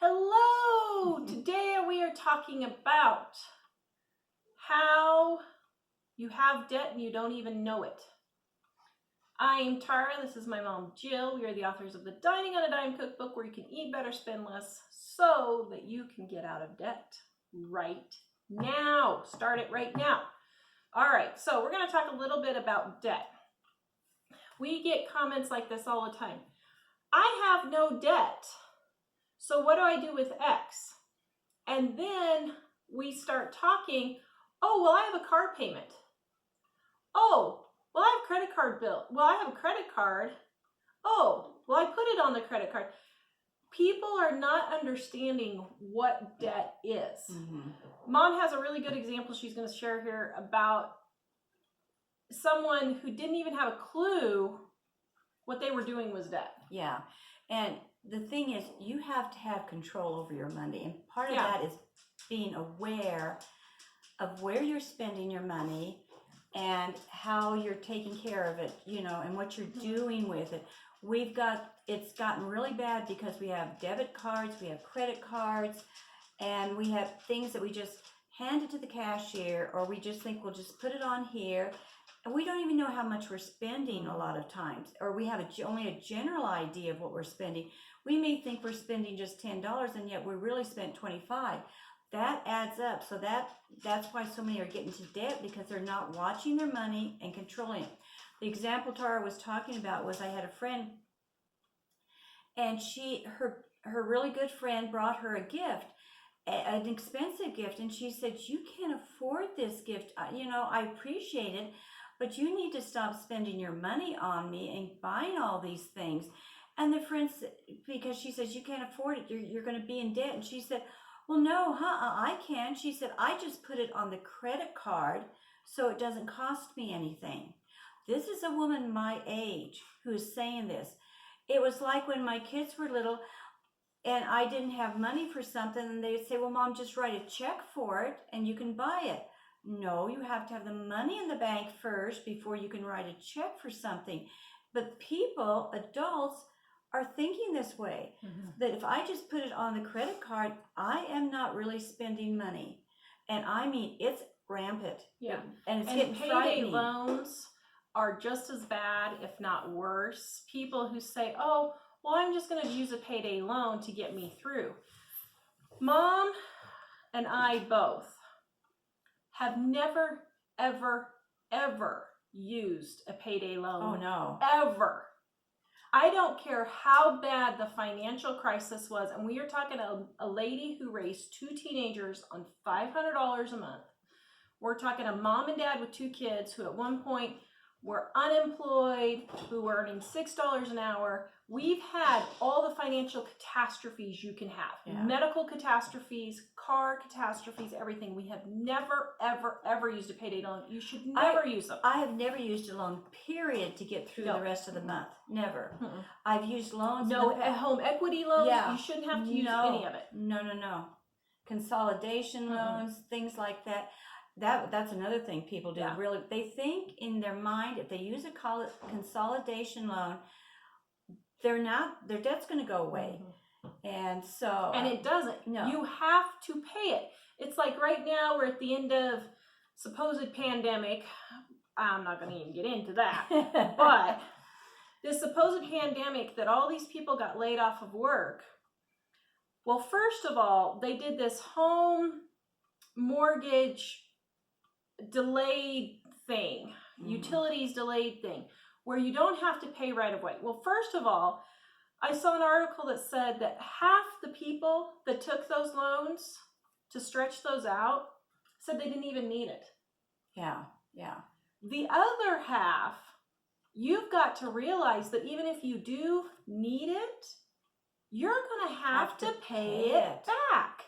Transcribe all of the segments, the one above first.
Hello! Today we are talking about how you have debt and you don't even know it. I am Tara. This is my mom, Jill. We are the authors of the Dining on a Dime cookbook, where you can eat better, spend less, so that you can get out of debt right now. Start it right now. All right, so we're going to talk a little bit about debt. We get comments like this all the time. I have no debt. So what do I do with X? And then we start talking, oh, well, I have a car payment. Oh, well, I have a credit card bill. Well, I have a credit card. Oh, well, I put it on the credit card. People are not understanding what debt is. Mom has a really good example she's going to share here about someone who didn't even have a clue what they were doing was debt. Yeah. And the thing is, you have to have control over your money. And part of that is being aware of where you're spending your money and how you're taking care of it, and what you're doing with it. It's gotten really bad because we have debit cards, we have credit cards, and we have things that we just hand it to the cashier, or we just think we'll just put it on here. And we don't even know how much we're spending a lot of times, or we have only a general idea of what we're spending. We may think we're spending just $10, and yet we really spent $25. That adds up. So that's why so many are getting to debt, because they're not watching their money and controlling it. The example Tara was talking about was, I had a friend, and her really good friend brought her a gift, an expensive gift, and she said, "You can't afford this gift. I appreciate it, but you need to stop spending your money on me and buying all these things." And the friend, because she says, "You can't afford it, you're going to be in debt." And she said, "Well, no, I can." She said, "I just put it on the credit card so it doesn't cost me anything." This is a woman my age who is saying this. It was like when my kids were little and I didn't have money for something, and they'd say, "Well, Mom, just write a check for it and you can buy it." No, you have to have the money in the bank first before you can write a check for something. But people, adults, are thinking this way, that if I just put it on the credit card, I am not really spending money. And I mean, it's rampant. Yeah. And it's And getting payday frightening. loans are just as bad, if not worse. People who say, "Oh, well, I'm just going to use a payday loan to get me through." Mom and I both have never, ever, ever used a payday loan. Oh, no. Ever. I don't care how bad the financial crisis was, and we are talking a lady who raised 2 teenagers on $500 a month. We're talking a mom and dad with 2 kids who at one point were unemployed, who were earning $6 an hour. We've had all the financial catastrophes you can have. Yeah. Medical catastrophes, car catastrophes, everything. We have never, ever, ever used a payday loan. You should never use them. I have never used a loan, period, to get through the rest of the month. Never. I've used loans. No, home equity loans. Yeah. You shouldn't have to use any of it. No. Consolidation loans, things like that. That's another thing people do. Yeah. Really, they think in their mind, if they use a consolidation loan, their debt's going to go away. And so, and it doesn't. No. You have to pay it. It's like right now we're at the end of supposed pandemic. I'm not going to even get into that. But this supposed pandemic that all these people got laid off of work. Well, first of all, they did this home mortgage delayed thing, utilities delayed thing, where you don't have to pay right away. Well, first of all, I saw an article that said that half the people that took those loans to stretch those out said they didn't even need it. Yeah. The other half, you've got to realize that even if you do need it, you're going to have to pay it back.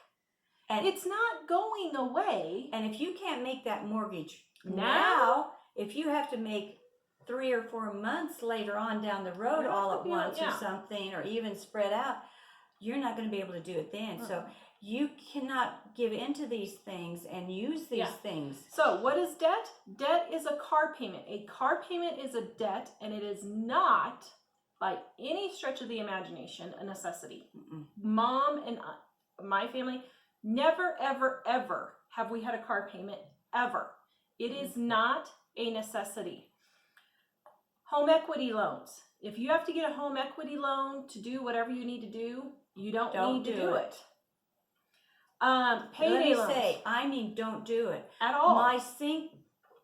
And it's not going away. And if you can't make that mortgage now, if you have to make 3 or 4 months later on down the road all at once or something, or even spread out, you're not going to be able to do it then. So you cannot give into these things and use these things. So what is debt? Debt is a car payment. A car payment is a debt, and it is not, by any stretch of the imagination, a necessity. Mom and my family, never, ever, ever have we had a car payment, ever. It is not a necessity. Home equity loans. If you have to get a home equity loan to do whatever you need to do, you don't need to do it. Payday loans. Don't do it. At all. My sink,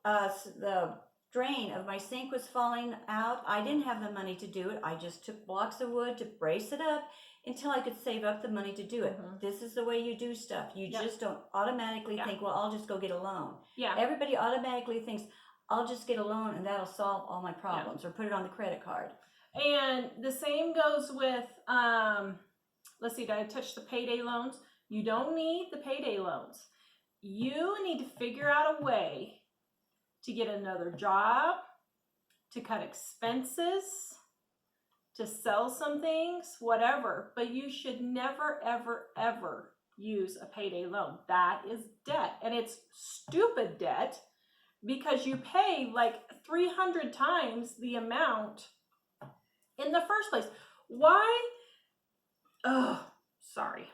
the drain of my sink was falling out. I didn't have the money to do it. I just took blocks of wood to brace it up until I could save up the money to do it. This is the way you do stuff. You just don't automatically think, well, I'll just go get a loan. Yeah. Everybody automatically thinks, I'll just get a loan and that'll solve all my problems, or put it on the credit card. And the same goes with, let's see, did I touch the payday loans? You don't need the payday loans. You need to figure out a way to get another job, to cut expenses, to sell some things, whatever. But you should never, ever, ever use a payday loan. That is debt. And it's stupid debt because you pay like 300 times the amount in the first place. Why? Oh, sorry.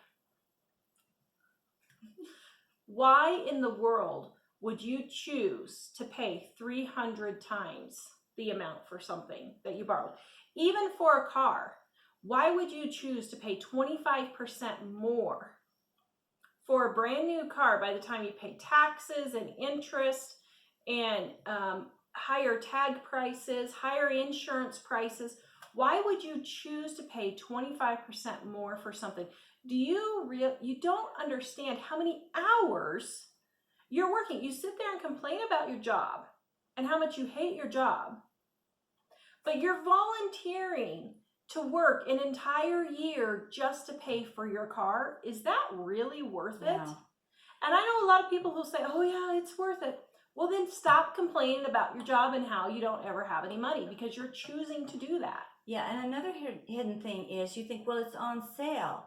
Why in the world would you choose to pay 300 times the amount for something that you borrowed? Even for a car, why would you choose to pay 25% more for a brand new car by the time you pay taxes and interest and higher tag prices, higher insurance prices? Why would you choose to pay 25% more for something? You don't understand how many hours you're working. You sit there and complain about your job and how much you hate your job, but you're volunteering to work an entire year just to pay for your car. Is that really worth it? No. And I know a lot of people who say, oh yeah, it's worth it. Well, then stop complaining about your job and how you don't ever have any money, because you're choosing to do that. Yeah, and another hidden thing is you think, well, it's on sale.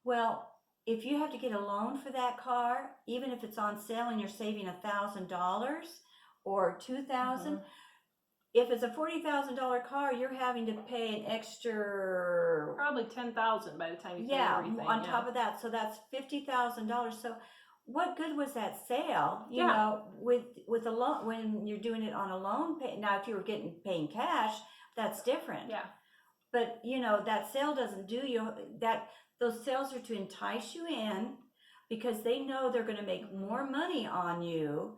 Well, if you have to get a loan for that car, even if it's on sale and you're saving $1,000 or $2,000, if it's a $40,000 car, you're having to pay an extra probably $10,000 by the time you pay everything. On top of that, so that's $50,000. So what good was that sale? You know, with a loan, when you're doing it on a loan pay. Now, if you were paying cash, that's different. Yeah. But you know, that sale doesn't do you that. Those sales are to entice you in because they know they're going to make more money on you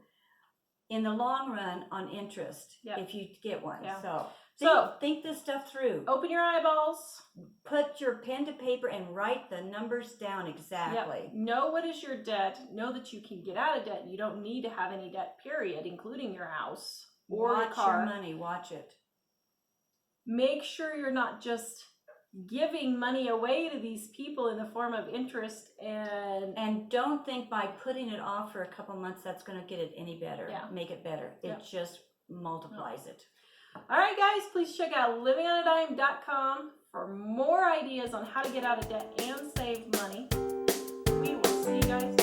in the long run on interest if you get one. Yeah. So think this stuff through. Open your eyeballs. Put your pen to paper and write the numbers down exactly. Yep. Know what is your debt. Know that you can get out of debt. You don't need to have any debt, period, including your house or your car. Watch your money. Watch it. Make sure you're not just giving money away to these people in the form of interest, and don't think by putting it off for a couple months that's going to get it any better. Make it better. It just multiplies it. All right, guys, please check out livingonadime.com for more ideas on how to get out of debt and save money. We will see you guys